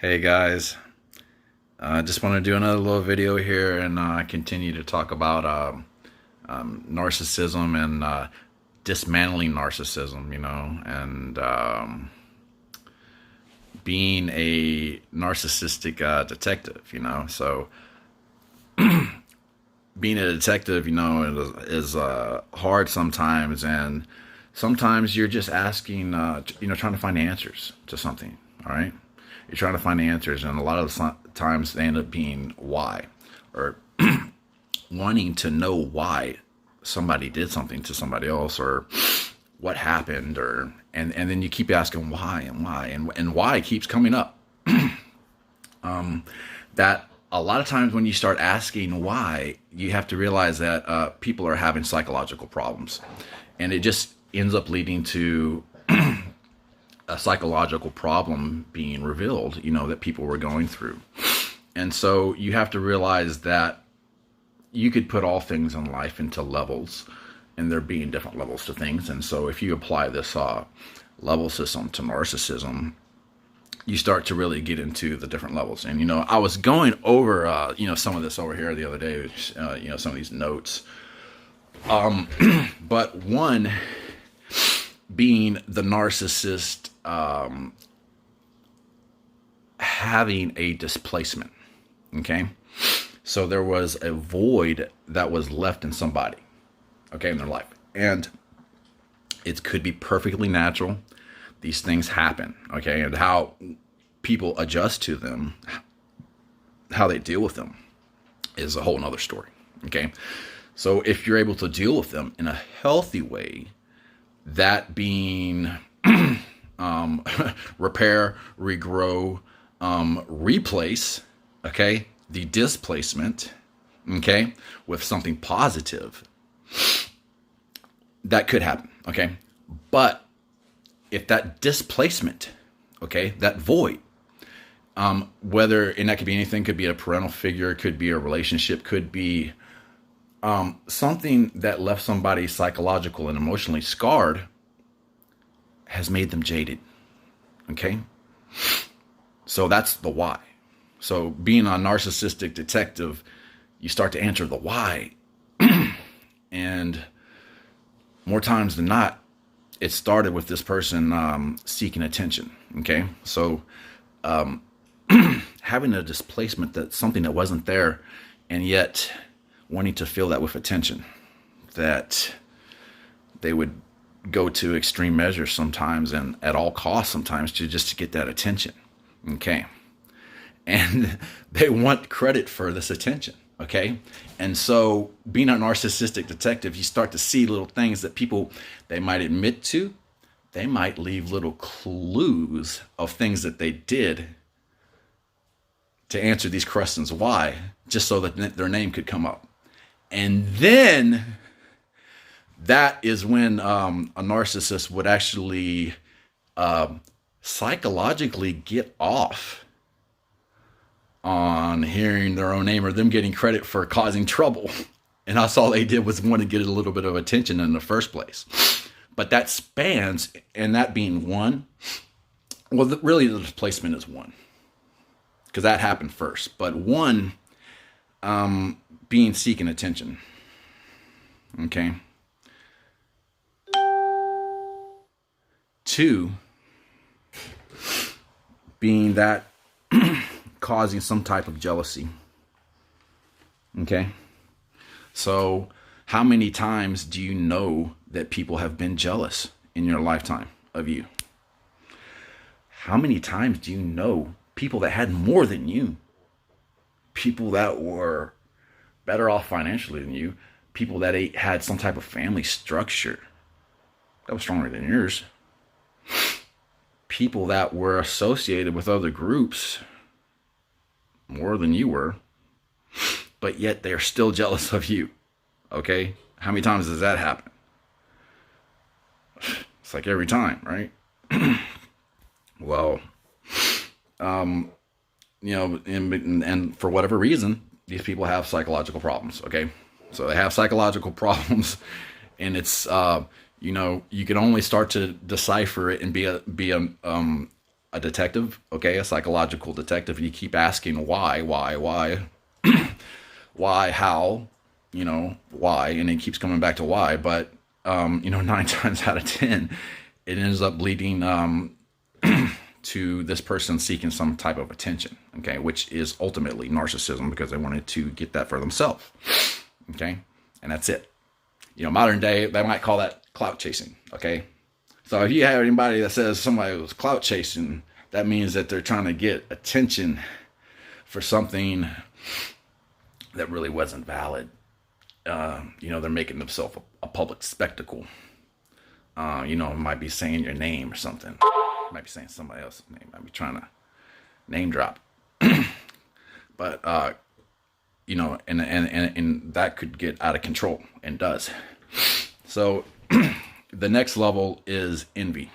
Hey guys, I just want to do another little video here and continue to talk about narcissism and dismantling narcissism, and being a narcissistic detective, So being a detective, is hard sometimes, and sometimes you're just asking, trying to find answers to something, all right? You're trying to find answers, and a lot of the times they end up being why, or wanting to know why somebody did something to somebody else, or what happened, and then you keep asking why and why and why keeps coming up. That a lot of times when you start asking why, you have to realize that people are having psychological problems, and it just ends up leading to a psychological problem being revealed, that people were going through. And so you have to realize that you could put all things in life into levels, and there being different levels to things. And so if you apply this level system to narcissism, you start to really get into the different levels. And, I was going over, some of this over here the other day, some of these notes. But one being the narcissist having a displacement. Okay. So there was a void that was left in somebody, okay, in their life. And it could be perfectly natural. These things happen, okay, and how people adjust to them, how they deal with them is a whole nother story, okay? So if you're able to deal with them in a healthy way, that being repair, regrow, replace, okay, the displacement, okay, with something positive, that could happen, okay? But if that displacement, okay, that void, whether, and that could be anything, could be a parental figure, could be a relationship, could be something that left somebody psychological and emotionally scarred, has made them jaded, okay? So that's the why. So being a narcissistic detective, you start to answer the why. And more times than not, it started with this person seeking attention, okay? So having a displacement, that's something that wasn't there, and yet wanting to fill that with attention, that they would go to extreme measures sometimes, and at all costs sometimes, to get that attention, okay? And they want credit for this attention, okay? And so being a narcissistic detective, you start to see little things that people, they might admit to, they might leave little clues of things that they did to answer these questions why, just so that their name could come up. And then that is when a narcissist would actually psychologically get off on hearing their own name, or them getting credit for causing trouble. And that's all they did, was want to get a little bit of attention in the first place. But that spans, and that being one, well, really the displacement is one, because that happened first. But one, being seeking attention, okay? Two, being that causing some type of jealousy, okay? So how many times do you know that people have been jealous in your lifetime of you? How many times do you know people that had more than you, people that were better off financially than you, people that had some type of family structure that was stronger than yours, people that were associated with other groups more than you were, but yet they're still jealous of you, okay? How many times does that happen? It's like every time, right? Well, and for whatever reason, these people have psychological problems, okay? So they have psychological problems, and it's, you can only start to decipher it and be a a detective, okay, a psychological detective, you keep asking why, why, how, why, and it keeps coming back to why. But 9 times out of 10, it ends up leading to this person seeking some type of attention, okay, which is ultimately narcissism, because they wanted to get that for themselves, okay, and that's it. Modern day, they might call that clout chasing, okay. So if you have anybody that says somebody was clout chasing, that means that they're trying to get attention for something that really wasn't valid. They're making themselves a public spectacle. Might be saying your name or something. Might be saying somebody else's name. Might be trying to name drop. But and that could get out of control, and does. So the next level is envy.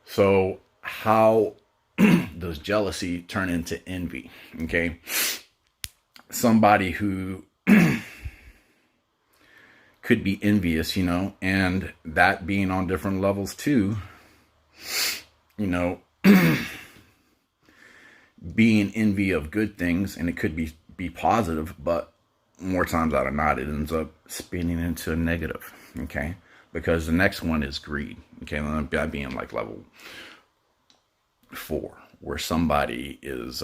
So how does jealousy turn into envy? Okay, somebody who could be envious, and that being on different levels too, being envy of good things, and it could be positive, but more times out of not, it ends up spinning into a negative, okay? Because the next one is greed, okay? That being like level 4, where somebody is,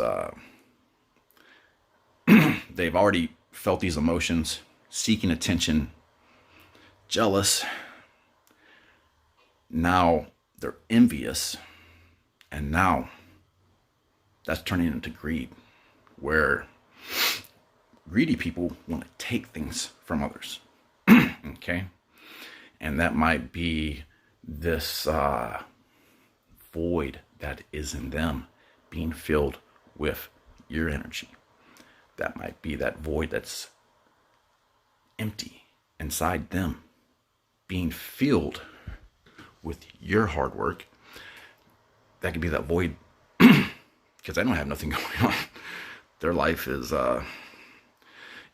they've already felt these emotions, seeking attention, jealous. Now they're envious, and now that's turning into greed, where greedy people want to take things from others. Okay, and that might be this void that is in them being filled with your energy. That might be that void that's empty inside them being filled with your hard work. That could be that void because they don't have nothing going on. Their life is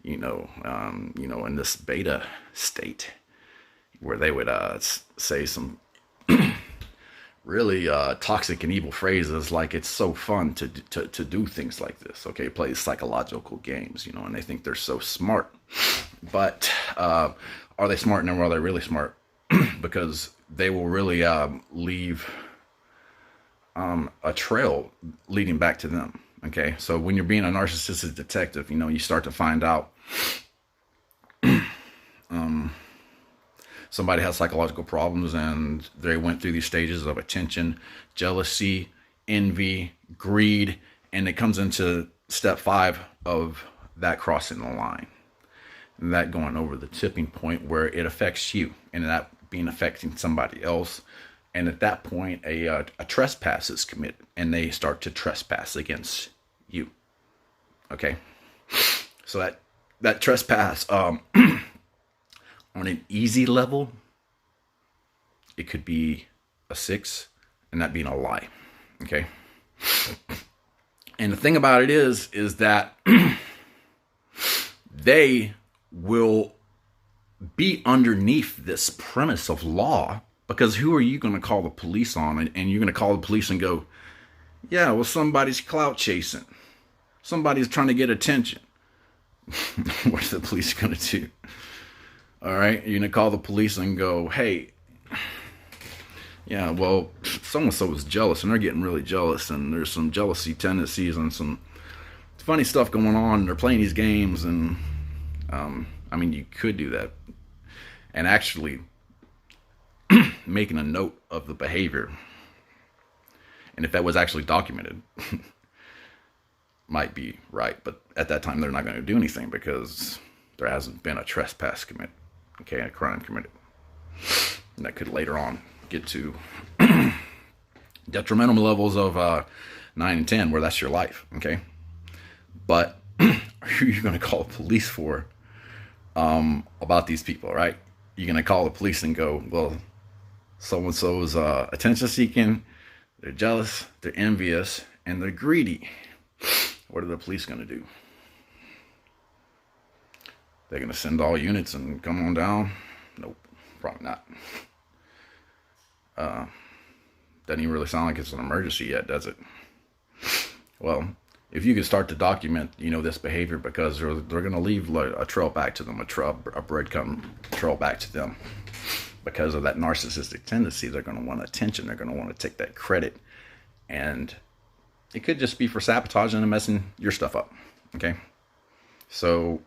in this beta state where they would say some really toxic and evil phrases, like it's so fun to do things like this, okay, play psychological games, and they think they're so smart. But are they smart, and are they really smart? Because they will really leave a trail leading back to them. Okay, so when you're being a narcissistic detective, you start to find out somebody has psychological problems, and they went through these stages of attention, jealousy, envy, greed, and it comes into step 5 of that crossing the line, and that going over the tipping point where it affects you, and that being affecting somebody else. And at that point, a trespass is committed, and they start to trespass against you. Okay, so that trespass, on an easy level, it could be a 6, and that being a lie. Okay, and the thing about it is that they will be underneath this premise of law. Because who are you going to call the police on? And you're going to call the police and go, yeah, well, somebody's clout chasing. Somebody's trying to get attention. What are the police going to do? All right, you're going to call the police and go, hey, yeah, well, so-and-so was jealous, and they're getting really jealous, and there's some jealousy tendencies and some funny stuff going on. They're playing these games, and, you could do that. And actually making a note of the behavior, and if that was actually documented, might be right. But at that time, they're not going to do anything because there hasn't been a trespass committed, okay, a crime committed, and that could later on get to detrimental levels of 9 and 10, where that's your life. Okay, but who are you going to call the police for about these people, right? You're going to call the police and go, well, so-and-so is attention seeking, they're jealous, they're envious, and they're greedy. What are the police going to do? They're going to send all units and come on down? Nope, probably not. doesn't even really sound like it's an emergency yet, does it? Well, if you could start to document, this behavior, because they're going to leave a trail back to them, a breadcrumb trail back to them, because of that narcissistic tendency. They're going to want attention. They're going to want to take that credit, and it could just be for sabotaging and messing your stuff up. Okay, so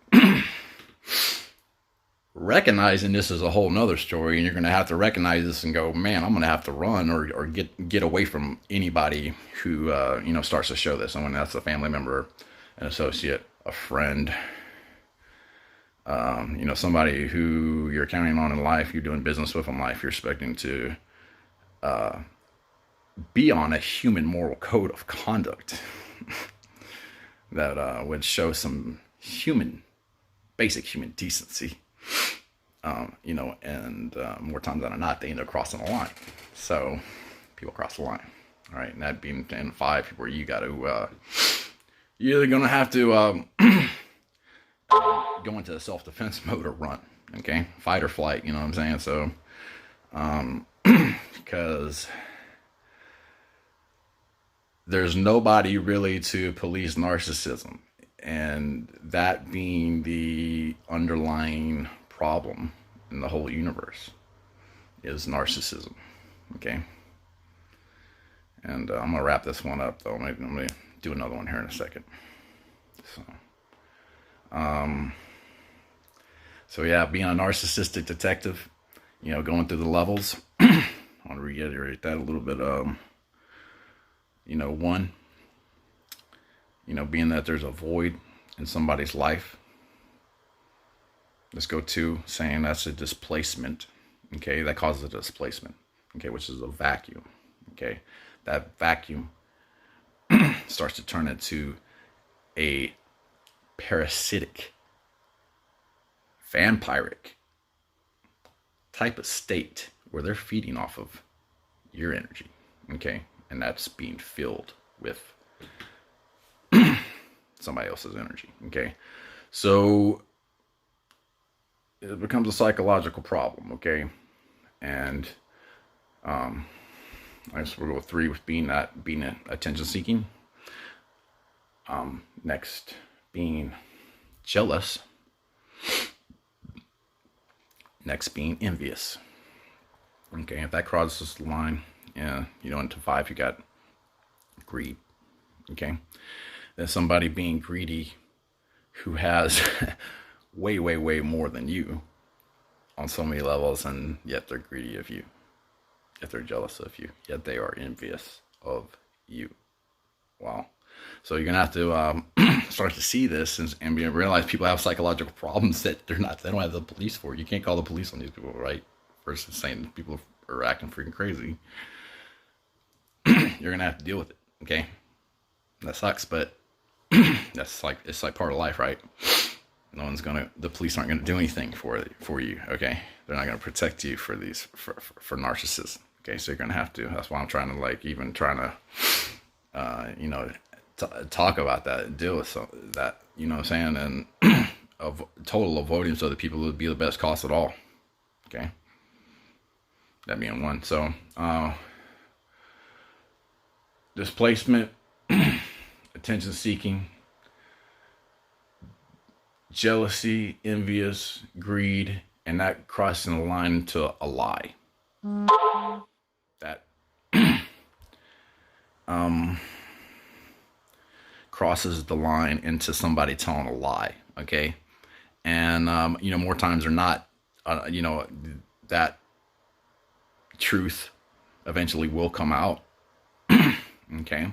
recognizing this is a whole nother story, and you're going to have to recognize this and go, man, I'm going to have to run or get away from anybody who starts to show this. And when that's a family member, an associate, a friend, somebody who you're counting on in life, you're doing business with in life, you're expecting to be on a human moral code of conduct that would show some basic human decency. And more times than not, they end up crossing the line. So people cross the line. All right. And that being 10-5, where you got to, you're either going to have to go into self-defense mode or run. Okay. Fight or flight. You know what I'm saying? So, because there's nobody really to police narcissism. And that being the underlying problem in the whole universe is narcissism. Okay. And I'm going to wrap this one up, though. I'm going to do another one here in a second. So yeah, being a narcissistic detective, going through the levels, I want to reiterate that a little bit. One, being that there's a void in somebody's life. Let's go to saying that's a displacement. Okay, that causes a displacement. Okay, which is a vacuum. Okay, that vacuum starts to turn into a parasitic, vampiric type of state where they're feeding off of your energy. Okay, and that's being filled with somebody else's energy. Okay, so it becomes a psychological problem. Okay, and I guess we'll go with 3 with being attention seeking. Next being jealous. Next being envious. Okay, if that crosses the line, into 5, you got greed. Okay, then somebody being greedy who has way, way, way more than you on so many levels, and yet they're greedy of you, yet they're jealous of you, yet they are envious of you. Wow. So you're gonna have to start to see this and realize people have psychological problems that they don't have the police for. You can't call the police on these people, right? Versus saying people are acting freaking crazy. You're gonna have to deal with it. Okay, that sucks, but it's like part of life, right? The police aren't gonna do anything for you. Okay, they're not gonna protect you for narcissism. Okay, so you're gonna have to. That's why I'm trying to talk about that and deal with that. You know what I'm saying? And of total avoidance of the people would be the best cost at all. Okay, that being one. So displacement, attention seeking, jealousy, envious, greed, and that crossing the line into a lie. That crosses the line into somebody telling a lie. Okay, and more times than not, that truth eventually will come out. Okay,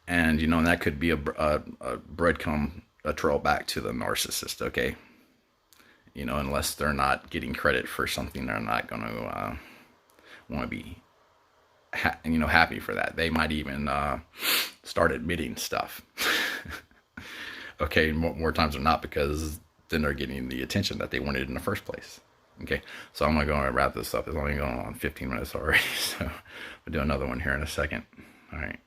and that could be a breadcrumb, a trail back to the narcissist. Okay, unless they're not getting credit for something, they're not going to want to be happy for that. They might even start admitting stuff. Okay, more times than not, because then they're getting the attention that they wanted in the first place. Okay, so I'm going to go and wrap this up. It's only going on 15 minutes already, so we'll do another one here in a second. All right.